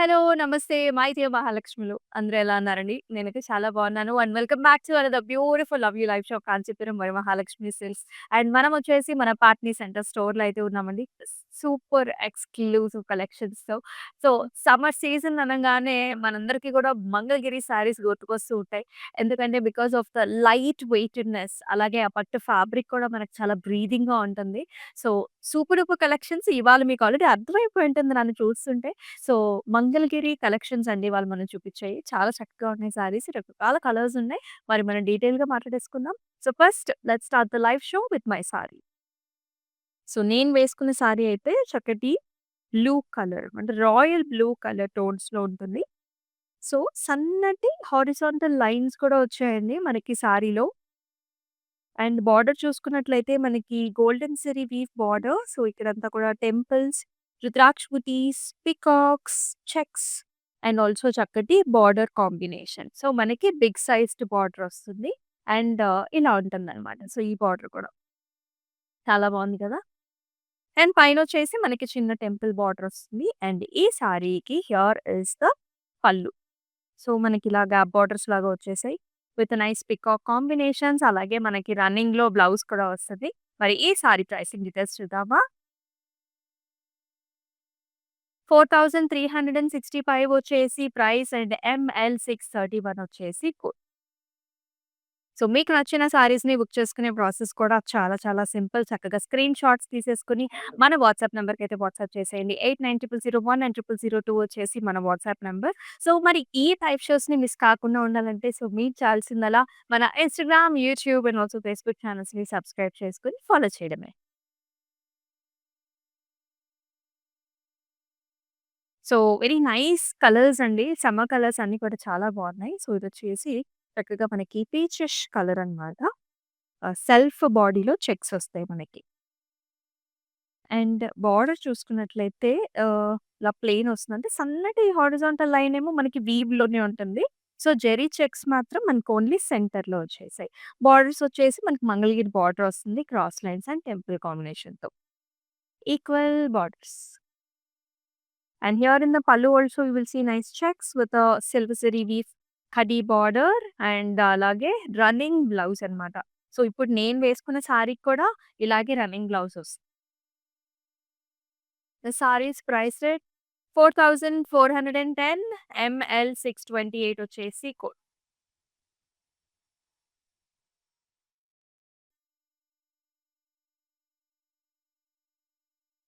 Hello! Namaste. My dear మహాలక్ష్ములు. అందరూ ఎలా ఉన్నారండి? నేనైతే చాలా బాగున్నాను. And welcome back to another beautiful love you life show Kanchipuram Varamahalakshmi silks. And మనం వచ్చేసి మన పాట్నీ సెంటర్ స్టోర్‌లో అయితే ఉన్నామండి. సూపర్ ఎక్స్‌క్లూజివ్ కలెక్షన్స్‌తో. సో, సమ్మర్ సీజన్ అనంగానే మనందరికీ కూడా మంగళగిరి సారీస్ గుర్తుకొస్తూ ఉంటాయి. ఎందుకంటే బికాస్ ఆఫ్ ద లైట్ వెయిటెడ్‌నెస్ అలాగే ఆ పట్టు ఫ్యాబ్రిక్ కూడా మనకు చాలా బ్రీతింగ్‌గా ఉంటుంది. సో, సూపర్ డూపర్ కలెక్షన్స్ ఇవాళ మీకు ఆల్రెడీ అర్థమైపోయి ఉంటుంది నన్ను చూస్తుంటే. సో, మంగళగిరి కలెక్షన్స్ అండి వాళ్ళు మనకు చూపిచ్చాయి. చాలా చక్కగా ఉన్నాయి సారీస్. రకరకాల కలర్స్ ఉన్నాయి. మరి మనం డీటెయిల్‌గా మాట్లాడేసుకుందాం. So, first let's start the live show with my sari. So, నేను వేసుకున్న సారీ అయితే చక్కటి బ్లూ కలర్ అంటే రాయల్ బ్లూ కలర్ టోన్స్‌లో ఉంటుంది. సో, సన్నటి హారిజాంటల్ లైన్స్ కూడా వచ్చాయండి మనకి సారీలో. అండ్ బార్డర్ చూసుకున్నట్లయితే మనకి golden zari weave border. So, ఇక్కడంతా కూడా temples, rudraksha peacocks, checks and also చక్కటి బార్డర్ కాంబినేషన్. సో, మనకి బిగ్ సైజ్డ్ బార్డర్ వస్తుంది. అండ్ ఇలా ఉంటుందనమాట. సో, ఈ బార్డర్ కూడా చాలా బావుంది కదా! అండ్ పైనొచ్చేసి మనకి చిన్న టెంపుల్ బార్డర్ వస్తుంది. అండ్ ఈ సారీకి హియర్ ఈస్ ద పల్లు. సో, మనకిలా గ్యాప్ బార్డర్స్ లాగా వచ్చేసాయి. విత్ నైస్ పీకాక్ కాంబినేషన్స్ అలాగే మనకి రన్నింగ్‌లో బ్లౌజ్ కూడా వస్తది. మరి ఈ సారీ ప్రైసింగ్ డీటెయిల్స్ చూద్దామా? 4365 వచ్చేసి ప్రైస్ అండ్ ఎంఎల్ 631 వచ్చేసి కోడ్. సో, మీకు నచ్చిన సారీస్‌ని బుక్ చేసుకునే ప్రాసెస్ కూడా చాలా చాలా సింపుల్. చక్కగా స్క్రీన్ షాట్స్ తీసేసుకొని మన వాట్సాప్ నంబర్‌కైతే వాట్సాప్ చేసేయండి. 890001 అండ్ 0002 వచ్చేసి మన వాట్సాప్ నంబర్. సో, మరి ఈ టైప్ షోస్‌ని మిస్ కాకుండా ఉండాలంటే సో, మీరు చేయాల్సిందల్లా మన Instagram, YouTube and also Facebook ఛానల్స్‌ని సబ్స్క్రైబ్ చేసుకొని ఫాలో చేయడమే. సో, వెరీ నైస్ కలర్స్ అండి. సమ్మర్ కలర్స్ అన్నీ కూడా చాలా బాగున్నాయి. సో, ఇదొచ్చేసి చక్కగా మనకి పీచిష్ కలర్ అన్నమాట. సెల్ఫ్ బాడీలో చెక్స్ వస్తాయి మనకి. అండ్ బార్డర్ చూసుకున్నట్లయితే ఇలా ప్లెయిన్ వస్తుంది. అంటే సన్నటి హారిజాంటల్ లైన్ ఏమో మనకి వీవ్‌లోనే ఉంటుంది. సో, జెరీ చెక్స్ మాత్రం మనకు ఓన్లీ సెంటర్‌లో వచ్చేసాయి. బార్డర్స్ వచ్చేసి మనకి మంగళగిరి బార్డర్ వస్తుంది. క్రాస్ లైన్స్ అండ్ టెంపుల్ కాంబినేషన్‌తో. Equal borders. And here in the pallu also you will see nice checks with a silver zari weave khadi border and అలాగే రన్నింగ్ బ్లౌజ్ అన్నమాట. సో, ఇప్పుడు నేను వేసుకున్న సారీకి కూడా ఇలాగే రన్నింగ్ బ్లౌజ్ వస్తుంది. The sarees priced at 4410 ML 628 వచ్చేసి కోడ్.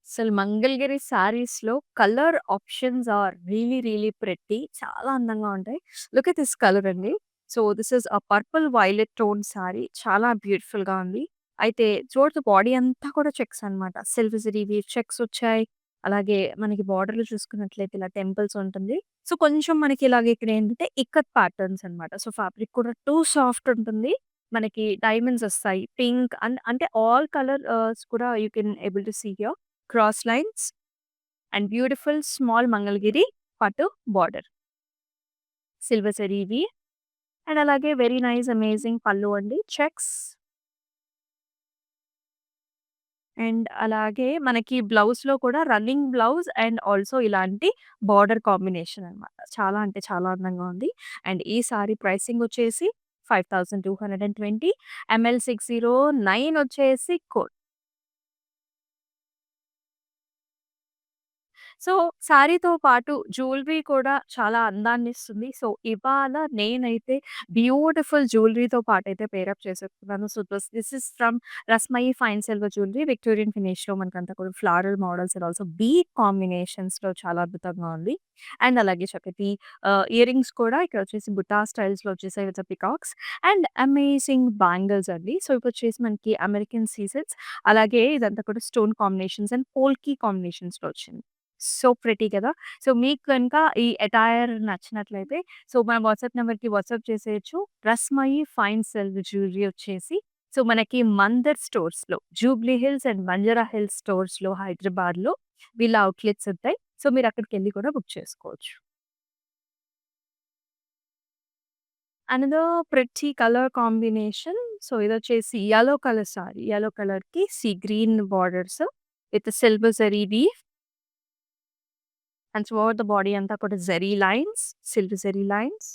అసలు మంగళగిరి సారీస్‌లో colour options are really, really pretty. చాలా అందంగా ఉంటాయి. లుక్ ఎట్ దిస్ కలర్ అండి. So, this is a purple violet tone sari. చాలా బ్యూటిఫుల్‌గా ఉంది. అయితే త్రూఅవుట్ ద బాడీ అంతా కూడా చెక్స్ అన్నమాట. సిల్వర్ జరీ వీవ్ చెక్స్ వచ్చాయి. అలాగే మనకి బార్డర్‌లో చూసుకున్నట్లయితే ఇలా టెంపుల్స్ ఉంటుంది. సో, కొంచెం మనకి ఇలాగ ఇక్కడ ఏంటంటే ఇక్కత్ ప్యాటర్న్స్ అన్నమాట. సో, ఫ్యాబ్రిక్ కూడా టూ సాఫ్ట్ ఉంటుంది. మనకి డైమండ్స్ వస్తాయి. పింక్ అంటే ఆల్ కలర్ కూడా you can able to see here. Cross lines and beautiful small Mangalagiri పట్టు బార్డర్. సిల్వర్ జరీవి అండ్ అలాగే వెరీ నైస్ అమేజింగ్ పల్లు అండి. చెక్స్ అండ్ అలాగే మనకి బ్లౌజ్‌లో కూడా రన్నింగ్ బ్లౌజ్ అండ్ ఆల్సో ఇలాంటి బార్డర్ కాంబినేషన్ అన్నమాట. చాలా అంటే చాలా అందంగా ఉంది. అండ్ ఈ సారీ ప్రైసింగ్ వచ్చేసి 5220 ఎంఎల్ 609 వచ్చేసి కోడ్. సో, శారీతో పాటు జ్యువెలరీ కూడా చాలా అందాన్నిస్తుంది. సో, ఇవాళ నేనైతే బ్యూటిఫుల్ జ్యువెలరీతో పాటైతే పేరప్ చేసేసుకున్నాను. So, this is from Rasmayi fine silver jewellery Victorian ఫినిష్‌లో మనకంతా కూడా floral models and also bead కాంబినేషన్స్‌లో చాలా అద్భుతంగా ఉంది. అండ్ అలాగే చక్కటి ఇయరింగ్స్ కూడా ఇక్కడొచ్చేసి బుట్టా స్టైల్స్‌లో వచ్చేసాయి with peacocks and amazing bangles అండి. సో, ఇవొచ్చేసి మనకి అమెరికన్ సీజెడ్స్ అలాగే ఇదంతా కూడా స్టోన్ కాంబినేషన్స్ అండ్ పోల్కి కాంబినేషన్స్‌లో వచ్చింది. సో ప్రెటీ కదా! సో, మీకు గనుక ఈ అటైర్ నచ్చినట్లయితే సో, మన వాట్సాప్ నంబర్‌కి వాట్సాప్ చేసేయొచ్చు. రస్మయి ఫైన్ సిల్క్ జ్యువెలరీ వచ్చేసి సో, మనకి మందర్ స్టోర్స్‌లో జూబ్లీ హిల్స్ అండ్ బంజారా హిల్స్ స్టోర్స్‌లో హైదరాబాద్‌లో వీళ్ళ ఔట్‌లెట్స్ ఉంటాయి. సో, మీరక్కడికెళ్లి కూడా బుక్ చేసుకోవచ్చు. Another pretty colour combination. So, ఇదొచ్చేసి యెల్లో కలర్ సారీ. యెల్లో కలర్‌కి sea green borders with silver zari weave and throughout the body అంతా కూడా zari lines, silver zari lines.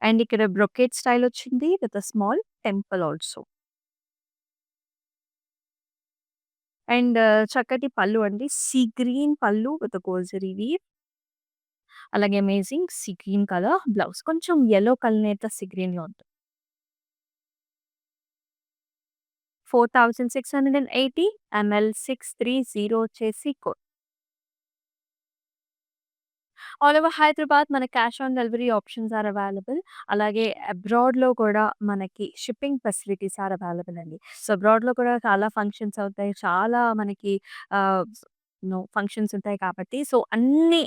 And ఇక్కడ బ్రొకేట్ స్టైల్ వచ్చింది with a small temple also. And చక్కటి పళ్ళు అండి. సీ గ్రీన్ పళ్ళు విత్ గోల్డ్ జరీ వీవ్. అలాగే amazing sea green colour blouse. కొంచెం యెల్లో కలనేత సీ గ్రీన్‌లో ఉంటుంది. 4680 ఎంఎల్ 630 వచ్చేసి కోడ్. ఆల్ ఓవర్ హైదరాబాద్ మన cash on delivery options are available. అలాగే అబ్రాడ్‌లో కూడా మనకి షిప్పింగ్ ఫెసిలిటీస్ ఆర్ అవైలబుల్ అండి. సో, అబ్రాడ్‌లో కూడా చాలా ఫంక్షన్స్ అవుతాయి. చాలా మనకి ఆహ్, ఫంక్షన్స్ ఉంటాయి కాబట్టి సో, అన్ని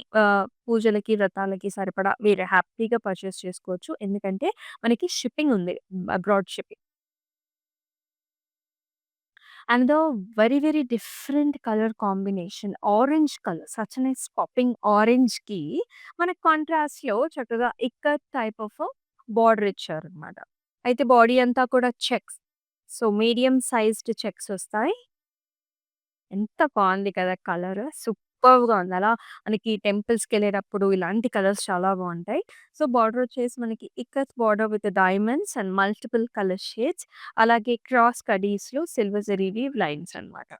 పూజలకి, వ్రతాలకి సరిపడా మీరు హ్యాపీగా పర్చేస్ చేసుకోవచ్చు. ఎందుకంటే మనకి షిప్పింగ్ ఉంది. Abroad shipping. And the very, very different color combination. Orange color. Such a nice popping orange కి మనకి కాంట్రాస్ట్‌లో చక్కగా ఇక్కత్ టైప్ ఆఫ్ బార్డర్ ఇచ్చారనమాట. అయితే బాడీ అంతా కూడా checks. So, medium sized checks వస్తాయి. ఎంత బావుంది కదా కలర్. సూపర్బ్‌గా ఉంది. అలా మనకి టెంపుల్స్‌కెళ్ళేటప్పుడు ఇలాంటి కలర్స్ చాలా బావుంటాయి. సో, బార్డర్ వచ్చేసి మనకి ikat border with diamonds and multiple colour shades. అలాగే క్రాస్ కడీస్‌లో సిల్వర్ జరీ వీవ్ లైన్స్ అన్నమాట.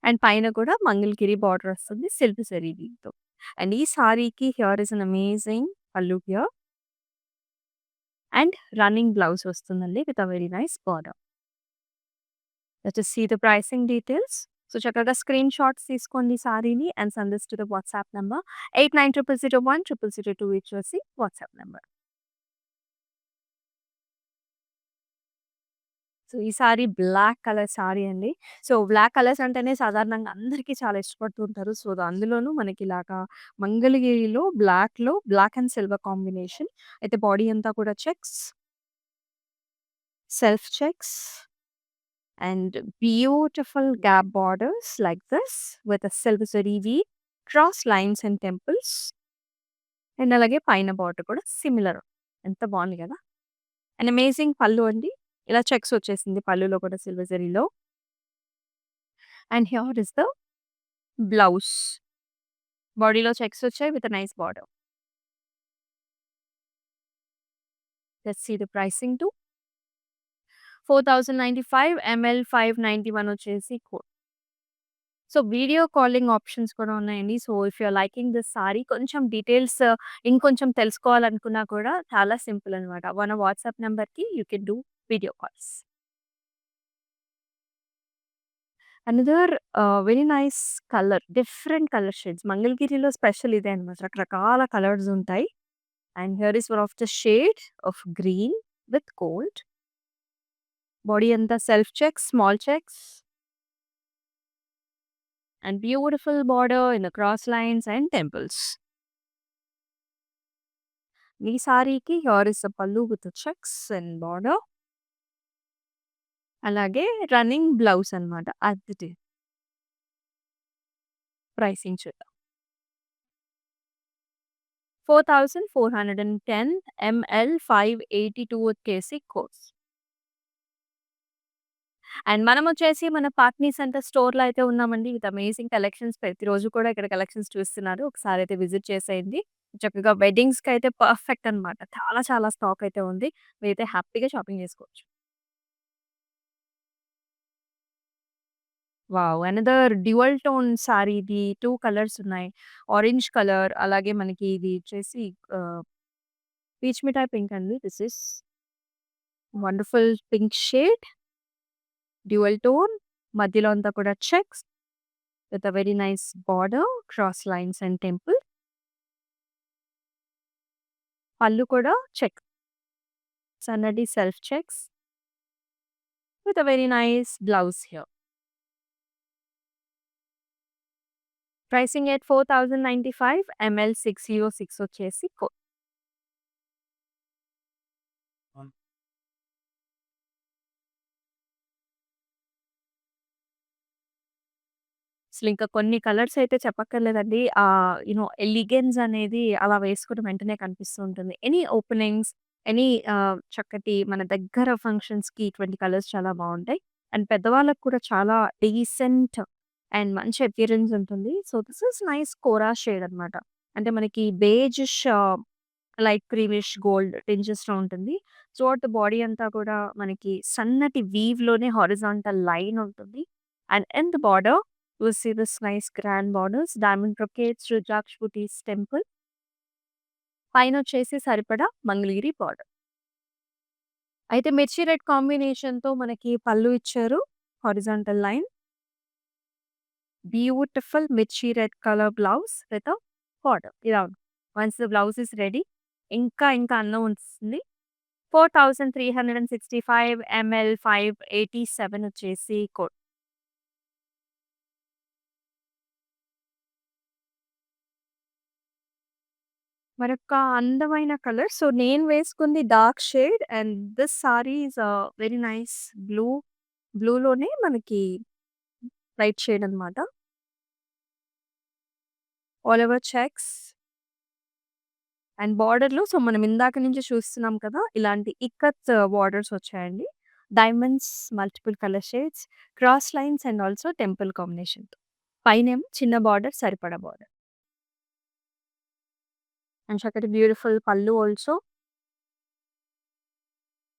అండ్ పైన కూడా మంగళగిరి బార్డర్ వస్తుంది సిల్వర్ జరీ వీవ్‌తో. అండ్ ఈ సారీకి here is an amazing pallu here. And running blouse వస్తుందండి with a very nice border. Let us see the pricing details. So, చక్కగా స్క్రీన్ షాట్స్ తీసుకోండి సారీని and send this to the WhatsApp number 8900010002 వచ్చేసి WhatsApp number. So, ఈ sorry black colour sari అండి. So, black colours అంటేనే సాధారణంగా అందరికీ చాలా ఇష్టపడుతూ ఉంటారు. సో, అందులోనూ మనకిలాగా మంగళగిరిలో బ్లాక్ అండ్ సిల్వర్ కాంబినేషన్. అయితే బాడీ అంతా కూడా checks, self checks and beautiful gap borders like this with a silver zari weave, cross lines and temples. And అలాగే పైన బార్డర్ కూడా సిమిలర్. ఎంత బాగుంది కదా! అండ్ అమేజింగ్ పళ్ళు అండి. ఇలా చెక్స్ వచ్చేసింది పళ్ళులో కూడా సిల్వర్ జరీలో. And here is the blouse. బాడీలో చెక్స్ వచ్చాయి with nice border. Let's see the pricing to 4095 ML 591 వచ్చేసి code. So, video calling options కూడా ఉన్నాయండి. So, if you are liking this sari కొంచెం డీటెయిల్స్ ఇంకొంచెం తెలుసుకోవాలనుకున్నా కూడా చాలా సింపుల్ అనమాట. మన వాట్సాప్ నంబర్‌కి you can do video calls. Another very nice colour. Different colour shades. మంగళగిరిలో స్పెషల్ ఇదే అనమాట. రకరకాల కలర్స్ ఉంటాయి. And here is one of the shade of green with gold. Body అంతా self checks, small checks and beautiful border in the cross lines and temples. ఈ సారీకి here is the pallu with checks and border. అలాగే running blouse అనమాట. అది pricing చూద్దాం. 4410 ML 582 వచ్చేసి course. And మనమొచ్చేసి మన Patny centre స్టోర్‌లో అయితే ఉన్నామండి. విత్ అమేజింగ్ కలెక్షన్స్ ప్రతిరోజు కూడా ఇక్కడ కలెక్షన్స్ చూస్తున్నారు. ఒకసారైతే విజిట్ చేసేయండి. చక్కగా వెడ్డింగ్స్‌కైతే పర్ఫెక్ట్ అనమాట. చాలా చాలా స్టాక్ అయితే ఉంది. మీరైతే హ్యాపీగా షాపింగ్ చేసుకోవచ్చు. Wow! Another dual tone sorry ఇది 2 కలర్స్ ఉన్నాయి. ఆరెంజ్ కలర్ అలాగే మనకి ఇది వచ్చేసి ఆహ్, పీచ్ మిఠాయి పింక్ అండి. This is wonderful pink shade. Dual tone. మధ్యలో అంతా కూడా checks with a very nice border, cross lines and temple. పళ్ళు కూడా చెక్. సన్నటి self checks with a very nice blouse here. Pricing at 4095 ML 606 వచ్చేసి అసలింక కొన్ని colours అయితే చెప్పక్కర్లేదండి. ఎలిగెన్స్ అనేది అలా వేసుకున్న వెంటనే కనిపిస్తూ ఉంటుంది. ఎనీ ఓపెనింగ్స్, ఎనీ చక్కటి మన దగ్గర ఫంక్షన్స్‌కి ఇటువంటి కలర్స్ చాలా బావుంటాయి. అండ్ పెద్దవాళ్ళకి కూడా చాలా డీసెంట్ అండ్ మంచి అపియరెన్స్ ఉంటుంది. So, this is nice kora shade అనమాట. అంటే మనకి బేజిష్ లైట్ క్రీమిష్ గోల్డ్ టింజెస్‌లో ఉంటుంది. త్రూఅవుట్ ద బాడీ అంతా కూడా మనకి సన్నటి వీవ్‌లోనే హారిజాంటల్ లైన్ ఉంటుంది. And in the border you will see this nice grand borders, diamond brocades, rudraksha బూటీస్ టెంపుల్. పైనొచ్చేసి సరిపడా మంగళగిరి బార్డర్. అయితే మిర్చి రెడ్ కాంబినేషన్‌తో మనకి పల్లు ఇచ్చారు. Horizontal line. బ్యూటిఫుల్ మిర్చి red colour blouse with border. ఇలా ఉంది. Once the blouse is ready ఇంకా అందం వస్తుంది. 4365 ఎంఎల్ 587 వచ్చేసి కోడ్. మరొక అందమైన కలర్. సో, నేను వేసుకుంది dark shade and this sari is very nice blue. బ్లూలోనే మనకి లైట్ షేడ్ అనమాట. ఆల్ ఓవర్ చెక్స్ అండ్ బార్డర్‌లో సో, మనం ఇందాక నుంచి చూస్తున్నాం కదా! ఇలాంటి ఇక్కత్ బార్డర్స్ వచ్చాయండి. Diamonds, multiple colour shades, cross lines and also temple కాంబినేషన్‌తో. పైనేమో చిన్న బార్డర్, సరిపడా బార్డర్. అండ్ చక్కటి బ్యూటిఫుల్ పల్లు ఆల్సో.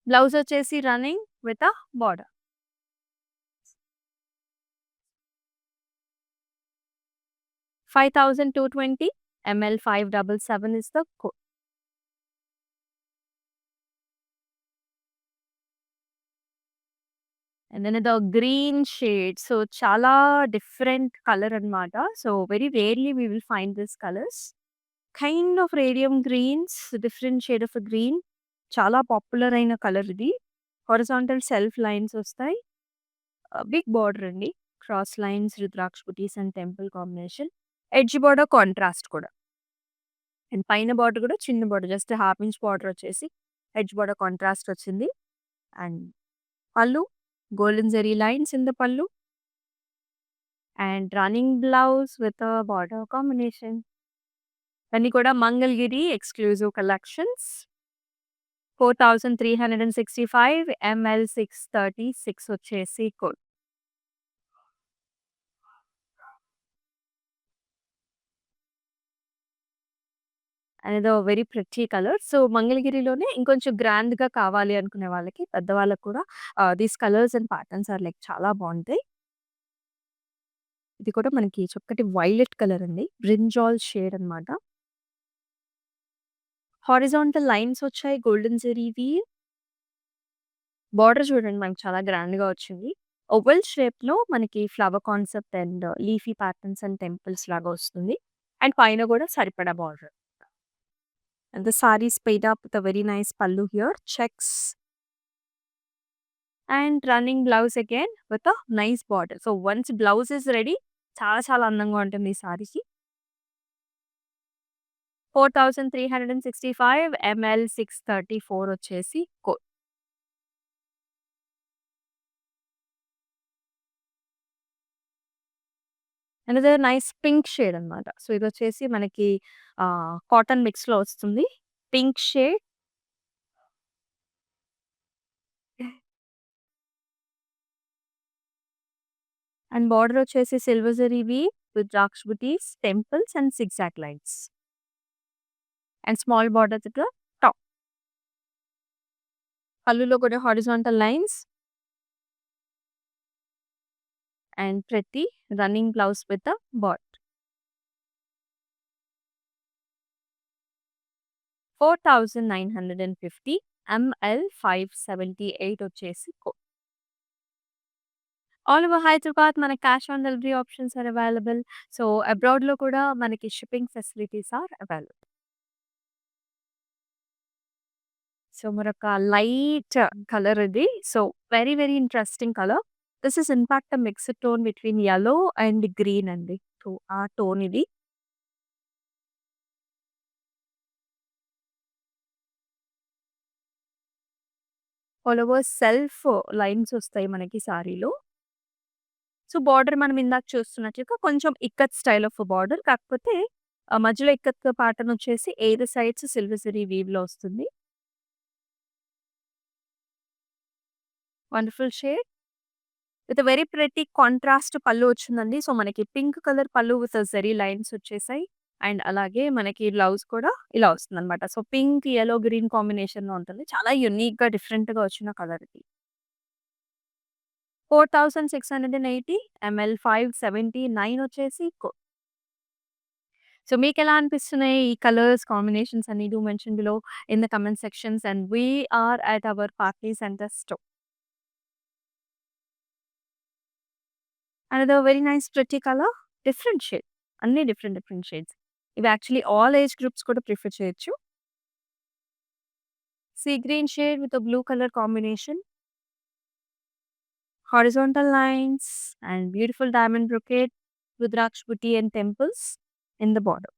బ్లౌజ్ వచ్చేసి running with border. 5220 ML 577 is the code. And then the green shade. So, చాలా డిఫరెంట్ కలర్ అన్నమాట. So, very rarely we will find this colours. Kind of radium greens, different shade of green. చాలా popular అయిన colour ఇది. Horizontal self lines వస్తాయి. Big border అండి. Cross lines, rudraksha buttis and temple combination. Edge border contrast కూడా. And పైన border కూడా చిన్న border just half inch border వచ్చేసి ఎడ్జ్ బార్డర్ కాంట్రాస్ట్ వచ్చింది. And pallu golden zari lines in the pallu and running blouse with border combination. అన్నీ కూడా Mangalagiri exclusive collections. 4365 ML 636 వచ్చేసి code. అనేదో వెరీ ప్రిటీ కలర్. సో, మంగళగిరిలోనే ఇంకొంచెం గ్రాండ్‌గా కావాలి అనుకునే వాళ్ళకి, పెద్దవాళ్ళకి కూడా these colours and patterns are like చాలా బావుంటాయి. ఇది కూడా మనకి చక్కటి వైలెట్ కలర్ అండి. బ్రింజాల్ షేడ్ అన్నమాట. హారిజాంటల్ లైన్స్ వచ్చాయి గోల్డెన్ జరీవి. బార్డర్ చూడండి మనకి చాలా గ్రాండ్‌గా వచ్చింది. ఓవెల్ షేప్‌లో మనకి flower concept and leafy patterns and temples లాగా వస్తుంది. అండ్ పైన కూడా సరిపడా border. And the saree is paid up with a very nice pallu here, checks and running blouse again with a nice border. So once blouse is ready, చాలా చాలా అందంగా ఉంటుంది ఈ సారీకి. 4365 ఎంఎల్ 634 వచ్చేసి code. Another nice pink shade అన్నమాట. So ఇదొచ్చేసి మనకి cotton మిక్స్‌లో వస్తుంది. పింక్ షేడ్ అండ్ బార్డర్ వచ్చేసి సిల్వర్ జరీ వీవ్ విత్ ద్రాక్ష బుటీస్, temples and zigzag lines. And small border with top. పళ్ళులో కూడా horizontal lines and pretty running blouse with a bot. 4950 ML 578 వచ్చేసి code. All over Hyderabad మన cash on delivery options are available. So, అబ్రాడ్‌లో కూడా మనకి shipping facilities are available. So, మరొక light colour ఇది. So, very very interesting colour. This is in fact a mixed tone between yellow and green అండి. So, ఆ tone ఇది. All over self lines వస్తాయి మనకి సారీలో. సో, బార్డర్ మనం ఇందాక చూస్తున్నట్టుగా కొంచెం ఇక్కత్ స్టైల్ ఆఫ్ బార్డర్. కాకపోతే మధ్యలో ఇక్కత్ ప్యాటర్న్ వచ్చేసి ఎయిర్ సైడ్స్ సిల్వర్ జరీ వీవ్‌లో వస్తుంది. Wonderful shade. With very pretty contrast పల్లు వచ్చిందండి. సో, మనకి పింక్ కలర్ పల్లు విత్ జెరీ లైన్స్ వచ్చేసాయి. అండ్ అలాగే మనకి బ్లౌజ్ కూడా ఇలా వస్తుందనమాట. సో, పింక్, యెల్లో, గ్రీన్ కాంబినేషన్‌లో ఉంటుంది. చాలా యూనిక్‌గా డిఫరెంట్‌గా వచ్చిన కలర్ ఇది. 4680 ఎంఎల్ 579 వచ్చేసి సో, మీకెలా అనిపిస్తున్నాయి ఈ కలర్స్ కాంబినేషన్స్ అన్ని? Do mention below in the comment sections and we are at our party centre store. Another very nice pretty colour. Different shade. అన్ని డిఫరెంట్ డిఫరెంట్ షేడ్స్. ఇవి యాక్చువల్లీ ఆల్ ఏజ్ గ్రూప్స్ కూడా prefer చేయొచ్చు. Sea green shade with blue colour combination. Horizontal lines and beautiful diamond brocade, Rudraksh booty and temples in the border.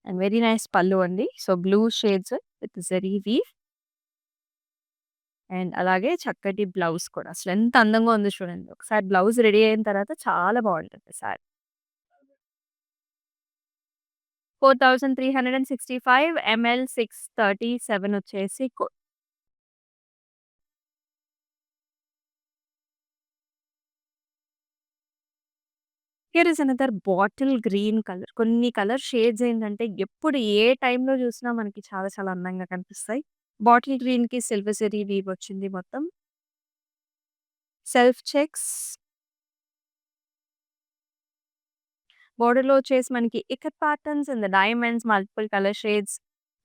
And very nice pallu andi. So blue shades with zari weave. And అలాగే చక్కటి blouse కూడా. అసలెంత అందంగా ఉందో చూడండి. ఒకసారి blouse ready అయిన తర్వాత చాలా బావుంటుంది సారీ. 4365 ఎంఎల్ 637 వచ్చేసి here is another bottle green colour. కొన్ని కలర్ షేడ్స్ ఏంటంటే ఎప్పుడు ఏ టైంలో చూసినా మనకి చాలా చాలా అందంగా కనిపిస్తాయి. బాటిల్ గ్రీన్‌కి సిల్వర్ జరీ వీవ్ వచ్చింది మొత్తం. Self checks. బోర్డర్‌లో వచ్చేసి మనకి ikat patterns in the diamonds, multiple colour shades,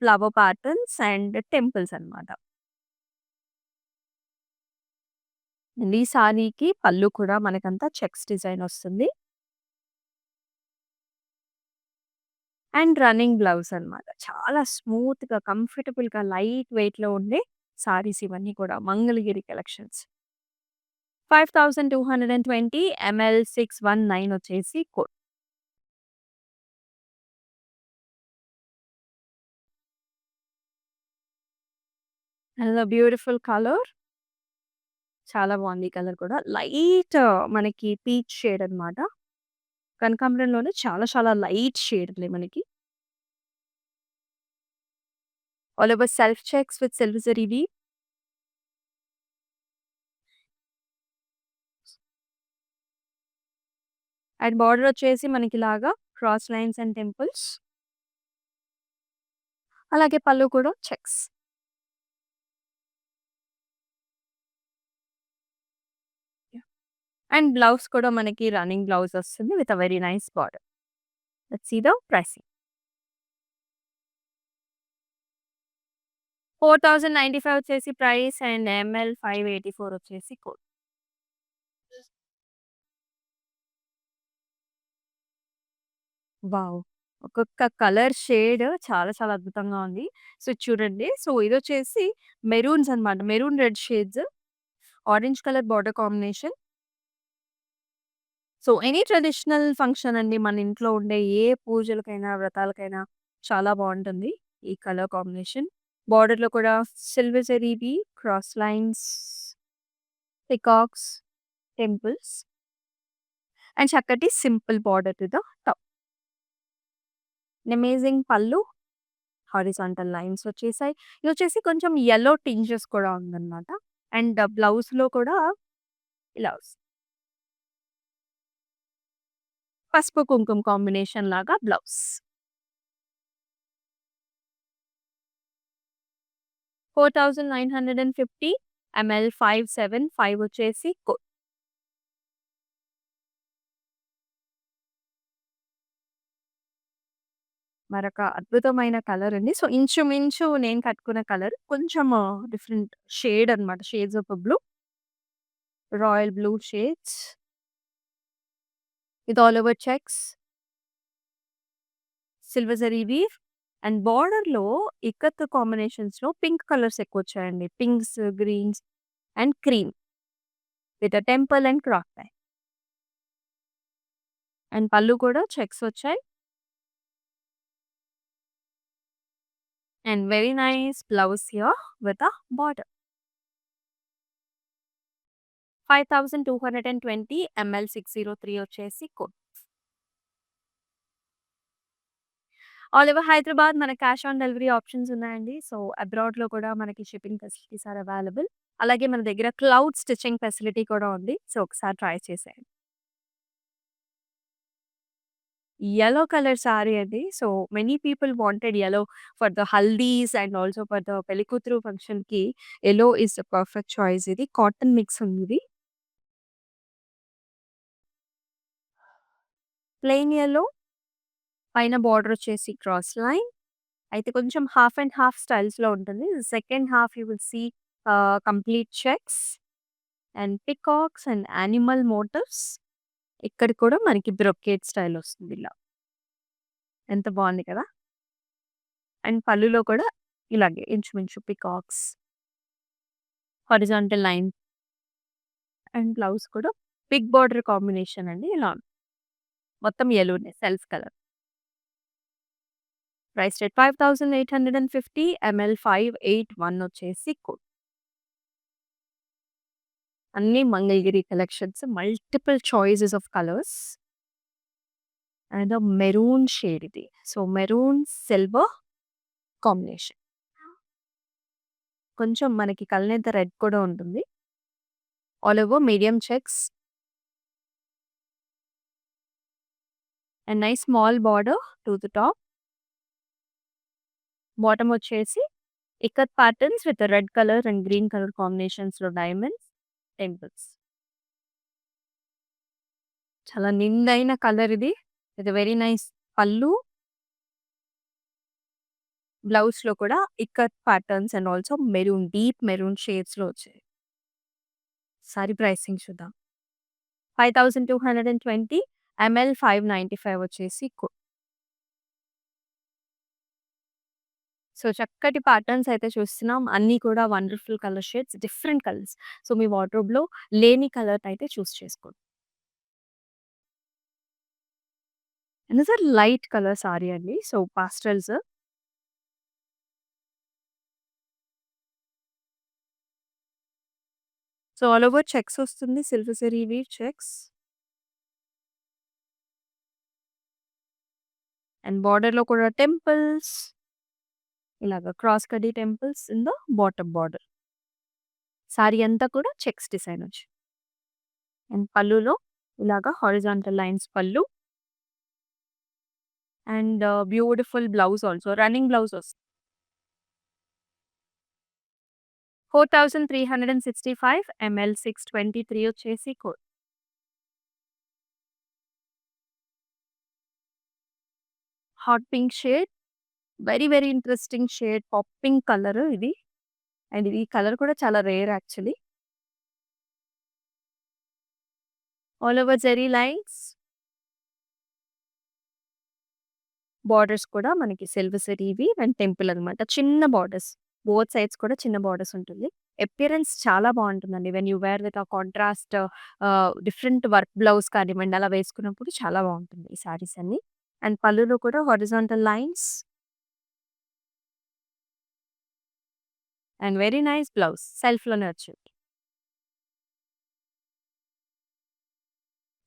flower patterns and temples అన్నమాట. అండ్ ఈ సారీకి పళ్ళు కూడా మనకంతా చెక్స్ డిజైన్ వస్తుంది. అండ్ రన్నింగ్ బ్లౌజ్ అన్నమాట. చాలా స్మూత్‌గా, కంఫర్టబుల్‌గా, లైట్ వెయిట్‌లో ఉండే సారీస్ ఇవన్నీ కూడా మంగళగిరి కలెక్షన్స్. 5220 ఎంఎల్ 619 వచ్చేసి బ్యూటిఫుల్ కలర్. చాలా బాగుంది ఈ కలర్ కూడా. లైట్ మనకి పీచ్ షేడ్ అన్నమాట. కనకాంబరంలోనే చాలా చాలా లైట్ షేడ్‌లే మనకి. All over self checks with silver zari weave. And border వచ్చేసి మనకిలాగా క్రాస్ లైన్స్ అండ్ టెంపుల్స్. అలాగే పళ్ళు కూడా చెక్స్. అండ్ బ్లౌజ్ కూడా మనకి రన్నింగ్ బ్లౌజ్ వస్తుంది with a very nice border. Let's see the pricing. 4095 వచ్చేసి ప్రైస్ అండ్ ఎంఎల్ 584 వచ్చేసి కోడ్. వావ్! ఒక్కొక్క కలర్ షేడ్ చాలా చాలా అద్భుతంగా ఉంది. సో చూడండి. సో ఇదొచ్చేసి మెరూన్స్ అన్నమాట. Maroon red shades, orange colour border combination. So any traditional function అండి. మన ఇంట్లో ఉండే ఏ పూజలకైనా, వ్రతాలకైనా చాలా బావుంటుంది ఈ కలర్ కాంబినేషన్. బార్డర్‌లో కూడా సిల్వర్ జరీవి, cross lines, peacocks, temples and చక్కటి simple border to the top. Amazing pallu, horizontal lines వచ్చేసాయి. ఇదొచ్చేసి కొంచెం యెల్లో టింజెస్ కూడా ఉందన్నమాట. అండ్ బ్లౌజ్‌లో కూడా ఇలా వస్తుంది. పసుపు, కుంకుమ కాంబినేషన్ లాగా బ్లౌజ్. 4950 ఎంఎల్ 575 వచ్చేసి మరొక అద్భుతమైన కలర్ అండి. సో, ఇంచుమించు నేను కట్టుకున్న కలర్ కొంచెం డిఫరెంట్ షేడ్ అన్నమాట. Shades of blue, royal blue shades with all over checks, silver zari weave and బార్డర్‌లో ఇక్కత్ కాంబినేషన్స్‌లో పింక్ కలర్స్ ఎక్కువొచ్చాయండి. Pinks, greens and cream with a temple and cross line. And pallu కూడా చెక్స్ వచ్చాయి. And very nice blouse here with a border. 5220 ML 603 వచ్చేసి code. All over Hyderabad మన cash on delivery options ఉన్నాయండి. So, అబ్రాడ్‌లో కూడా మనకి shipping facilities are available. అలాగే మన దగ్గర క్లౌడ్ స్టిచ్చింగ్ ఫెసిలిటీ కూడా ఉంది. సో, ఒకసారి ట్రై చేసేయండి. యెల్లో కలర్ సారీ అండి. So, many people wanted yellow for the haldis and also for the పెళ్లికూతురు ఫంక్షన్‌కి yellow is the perfect choice ఇది. కాటన్ మిక్స్ ఉందిది. ప్లెయిన్ యెల్లో పైన బార్డర్ వచ్చేసి క్రాస్ లైన్. అయితే కొంచెం హాఫ్ అండ్ హాఫ్ స్టైల్స్‌లో ఉంటుంది. Second half you will see complete checks and peacocks and animal motives. ఇక్కడ కూడా మనకి బ్రొకేట్ స్టైల్ వస్తుంది ఇలా. ఎంత బావుంది కదా! అండ్ పళ్ళులో కూడా ఇలాగే ఇంచుమించు peacocks, horizontal line and blouse కూడా బిగ్ బార్డర్ కాంబినేషన్ అండి ఇలా. మొత్తం యెల్లోనే self colour. Price rate 5850 ML 581 వచ్చేసి కోడ్. అన్నీ Mangalagiri collections multiple choices of colours and maroon shade ఇది. So, maroon silver combination. కొంచెం మనకి కళ్ళనేత రెడ్ కూడా ఉంటుంది. All over medium checks and nice small border to the top. Bottom వచ్చేసి ikat patterns with red colour and green colour కాంబినేషన్స్‌లో diamonds, temples. చాలా నిండైన కలర్ ఇది. With very nice pallu. బ్లౌజ్‌లో కూడా ikat patterns and also maroon deep maroon షేడ్స్‌లో వచ్చాయి. Sari pricing చూద్దాం. 5220 ఎంఎల్ 595 వచ్చేసి సో, చక్కటి ప్యాటర్న్స్ అయితే చూస్తున్నాం. అన్నీ కూడా wonderful colour shades, different colours. So, మీ వార్డ్‌రోబ్‌లో లేని కలర్‌నైతే చూస్ చేసుకోండి. అనదర్ లైట్ కలర్ సారీ అండి. So, pastels. So, all over checks వస్తుంది. Silver zari weave checks and బార్డర్‌లో కూడా టెంపుల్స్. ఇలాగ క్రాస్ కడ్డీ temples in the bottom border. Sari అంతా కూడా చెక్స్ డిజైన్ వచ్చి. అండ్ పళ్ళులో ఇలాగ horizontal lines pallu and beautiful blouse also running blouse వస్తుంది. 4365 ఎంఎల్ 623 వచ్చేసి code. Hot pink shade. Very very interesting shade. Pink colour ఇది. అండ్ ఈ కలర్ కూడా చాలా rare actually. All over zari lines. Borders కూడా మనకి సిల్వర్ జరీవి అండ్ టెంపుల్ అనమాట. చిన్న బార్డర్స్. బోత్ సైడ్స్ కూడా చిన్న బార్డర్స్ ఉంటుంది. అపియరెన్స్ చాలా బావుంటుందండి. When you wear with contrast different work blouse కానివ్వండి అలా వేసుకున్నప్పుడు చాలా బావుంటుంది ఈ సారీస్ అన్నీ. అండ్ పళ్ళులో కూడా horizontal lines and very nice blouse. సెల్ఫ్‌లోనే వచ్చింది.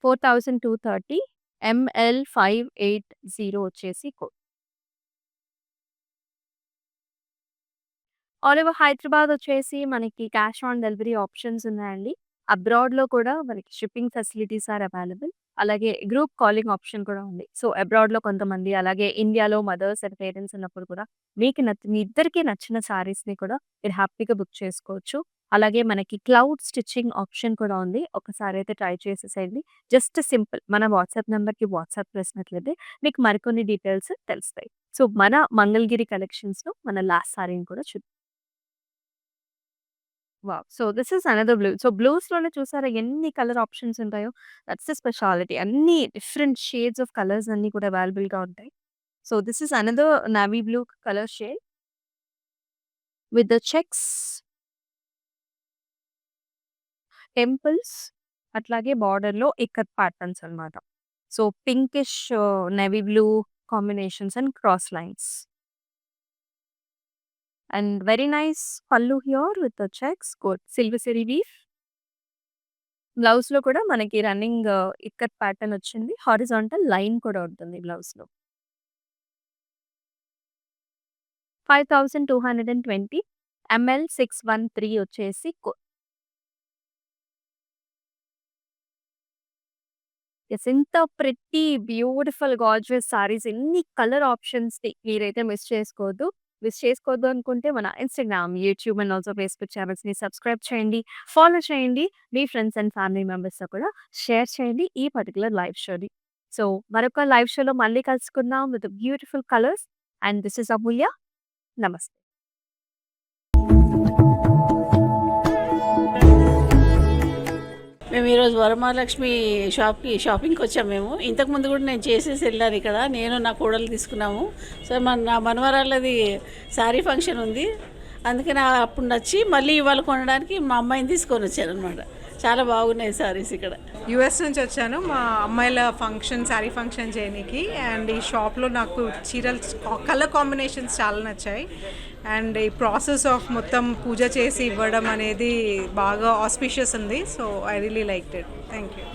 4230 ఎంఎల్ 580 వచ్చేసి కోడ్. ఆల్ ఓవర్ హైదరాబాద్ వచ్చేసి మనకి క్యాష్ ఆన్ డెలివరీ ఆప్షన్స్ ఉన్నాయండి. అబ్రాడ్‌లో కూడా మనకి షిప్పింగ్ ఫెసిలిటీస్ ఆర్ అవైలబుల్. అలాగే గ్రూప్ కాలింగ్ ఆప్షన్ కూడా ఉంది. సో, అబ్రాడ్‌లో కొంతమంది అలాగే ఇండియాలో మదర్స్ అండ్ పేరెంట్స్ ఉన్నప్పుడు కూడా మీ ఇద్దరికీ నచ్చిన సారీస్‌ని కూడా మీరు హ్యాపీగా బుక్ చేసుకోవచ్చు. అలాగే మనకి క్లౌడ్ స్టిచ్చింగ్ ఆప్షన్ కూడా ఉంది. ఒకసారి అయితే ట్రై చేసేసేయండి. జస్ట్ సింపుల్ మన వాట్సాప్ నంబర్‌కి వాట్సాప్ చేసినట్లయితే మీకు మరికొన్ని డీటెయిల్స్ తెలుస్తాయి. సో, మన మంగళగిరి కలెక్షన్స్‌లో మన లాస్ట్ సారీని కూడా చూద్దాం. Wow! So, this is another blue. So, బ్లూస్‌లోనే చూసారా ఎన్ని కలర్ ఆప్షన్స్ ఉంటాయో. That's the speciality. అన్ని డిఫరెంట్ షేడ్స్ ఆఫ్ కలర్స్ అన్నీ కూడా అవైలబుల్‌గా ఉంటాయి. So, this is another navy blue colour shade with the checks, temples అట్లాగే బార్డర్‌లో ఇక్కత్ ప్యాటర్న్స్ అన్నమాట. So, pinkish navy blue combinations and cross lines. And very nice pallu here with the checks, good silver zari weave. బ్లౌజ్‌లో కూడా మనకి running ikat pattern వచ్చింది. Horizontal line కూడా ఉంటుంది బ్లౌజ్‌లో. 5220 ఎంఎల్ 613 వచ్చేసి యెస్. ఎంత ప్రెట్టి, బ్యూటిఫుల్, గార్జియస్ సారీస్ ఎన్ని కలర్ ఆప్షన్స్‌ని మీరైతే మిస్ చేసుకోవద్దు అనుకుంటే మన Instagram, YouTube and also Facebook ఛానెల్స్‌ని సబ్స్క్రైబ్ చేయండి. ఫాలో చేయండి. మీ ఫ్రెండ్స్ అండ్ ఫ్యామిలీ మెంబర్స్‌తో కూడా షేర్ చేయండి ఈ పర్టిక్యులర్ లైవ్ షోని. సో, మరొక లైవ్ షోలో మళ్ళీ కలుసుకుందాం with beautiful colours. And this is Amulya. నమస్తే. మేము ఈరోజు వరమహాలక్ష్మి షాపింగ్కి వచ్చాము. మేము ఇంతకుముందు కూడా నేను చేసేసి వెళ్ళాను ఇక్కడ. నేను నా కోడలు తీసుకున్నాము. సో నా మనవరాళ్ళది శారీ ఫంక్షన్ ఉంది, అందుకని అప్పుడు నచ్చి మళ్ళీ ఇవాళ కొనడానికి మా అమ్మాయిని తీసుకొని వచ్చాను అనమాట. చాలా బాగున్నాయి శారీస్ ఇక్కడ. యూఎస్ నుంచి వచ్చాను మా అమ్మాయిల ఫంక్షన్, శారీ ఫంక్షన్ చేయడానికి. అండ్ ఈ షాప్లో నాకు చీరలు కలర్ కాంబినేషన్స్ చాలా నచ్చాయి. అండ్ ఈ ప్రాసెస్ ఆఫ్ మొత్తం పూజ చేసి ఇవ్వడం అనేది బాగా ఆస్పిషియస్ ఉంది. So I really liked it. Thank you.